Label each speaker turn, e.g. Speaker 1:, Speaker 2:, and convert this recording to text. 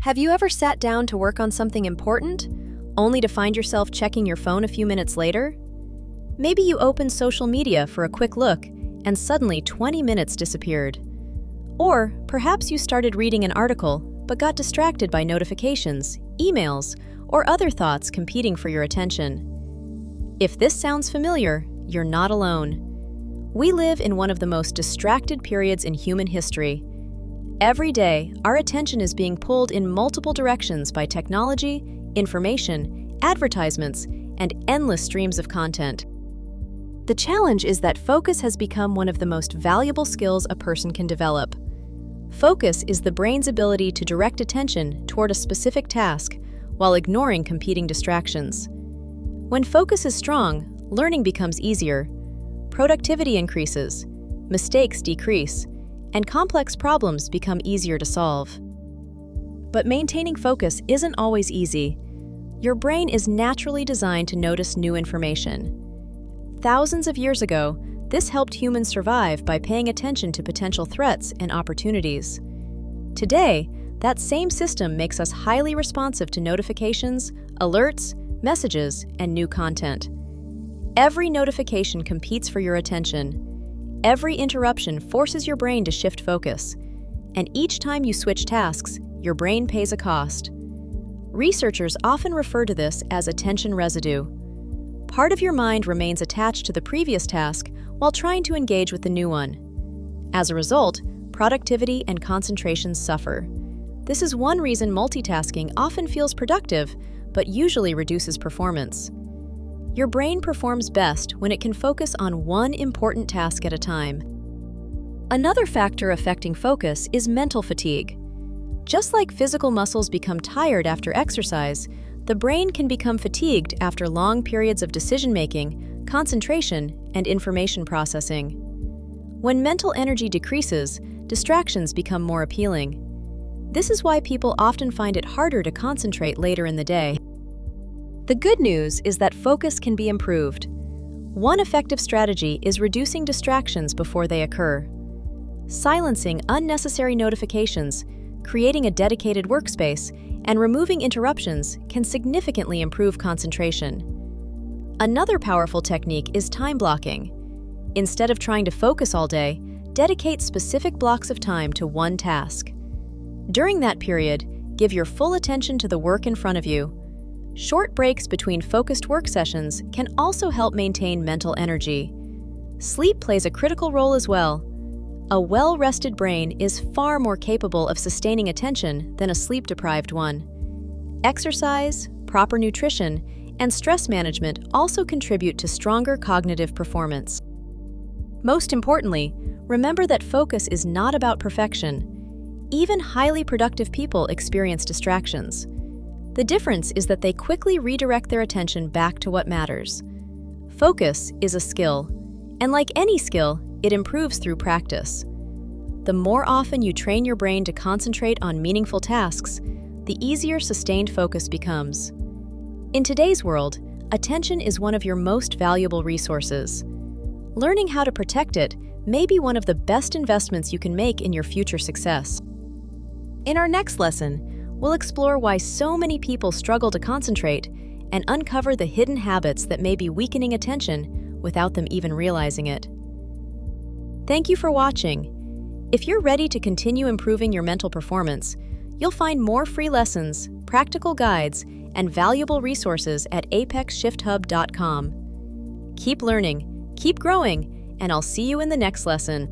Speaker 1: Have you ever sat down to work on something important, only to find yourself checking your phone a few minutes later? Maybe you opened social media for a quick look, and suddenly 20 minutes disappeared. Or perhaps you started reading an article, but got distracted by notifications, emails, or other thoughts competing for your attention. If this sounds familiar, you're not alone. We live in one of the most distracted periods in human history. Every day, our attention is being pulled in multiple directions by technology, information, advertisements, and endless streams of content. The challenge is that focus has become one of the most valuable skills a person can develop. Focus is the brain's ability to direct attention toward a specific task while ignoring competing distractions. When focus is strong, learning becomes easier, productivity increases, mistakes decrease, and complex problems become easier to solve. But maintaining focus isn't always easy. Your brain is naturally designed to notice new information. Thousands of years ago, this helped humans survive by paying attention to potential threats and opportunities. Today, that same system makes us highly responsive to notifications, alerts, messages, and new content. Every notification competes for your attention. Every interruption forces your brain to shift focus, and each time you switch tasks, your brain pays a cost. Researchers often refer to this as attention residue. Part of your mind remains attached to the previous task while trying to engage with the new one. As a result, productivity and concentration suffer. This is one reason multitasking often feels productive, but usually reduces performance. Your brain performs best when it can focus on one important task at a time. Another factor affecting focus is mental fatigue. Just like physical muscles become tired after exercise, the brain can become fatigued after long periods of decision-making, concentration, and information processing. When mental energy decreases, distractions become more appealing. This is why people often find it harder to concentrate later in the day. The good news is that focus can be improved. One effective strategy is reducing distractions before they occur. Silencing unnecessary notifications, creating a dedicated workspace, and removing interruptions can significantly improve concentration. Another powerful technique is time blocking. Instead of trying to focus all day, dedicate specific blocks of time to one task. During that period, give your full attention to the work in front of you. Short breaks between focused work sessions can also help maintain mental energy. Sleep plays a critical role as well. A well-rested brain is far more capable of sustaining attention than a sleep-deprived one. Exercise, proper nutrition, and stress management also contribute to stronger cognitive performance. Most importantly, remember that focus is not about perfection. Even highly productive people experience distractions. The difference is that they quickly redirect their attention back to what matters. Focus is a skill, and like any skill, it improves through practice. The more often you train your brain to concentrate on meaningful tasks, the easier sustained focus becomes. In today's world, attention is one of your most valuable resources. Learning how to protect it may be one of the best investments you can make in your future success. In our next lesson, we'll explore why so many people struggle to concentrate and uncover the hidden habits that may be weakening attention without them even realizing it. Thank you for watching. If you're ready to continue improving your mental performance, you'll find more free lessons, practical guides, and valuable resources at apexshifthub.com. Keep learning, keep growing, and I'll see you in the next lesson.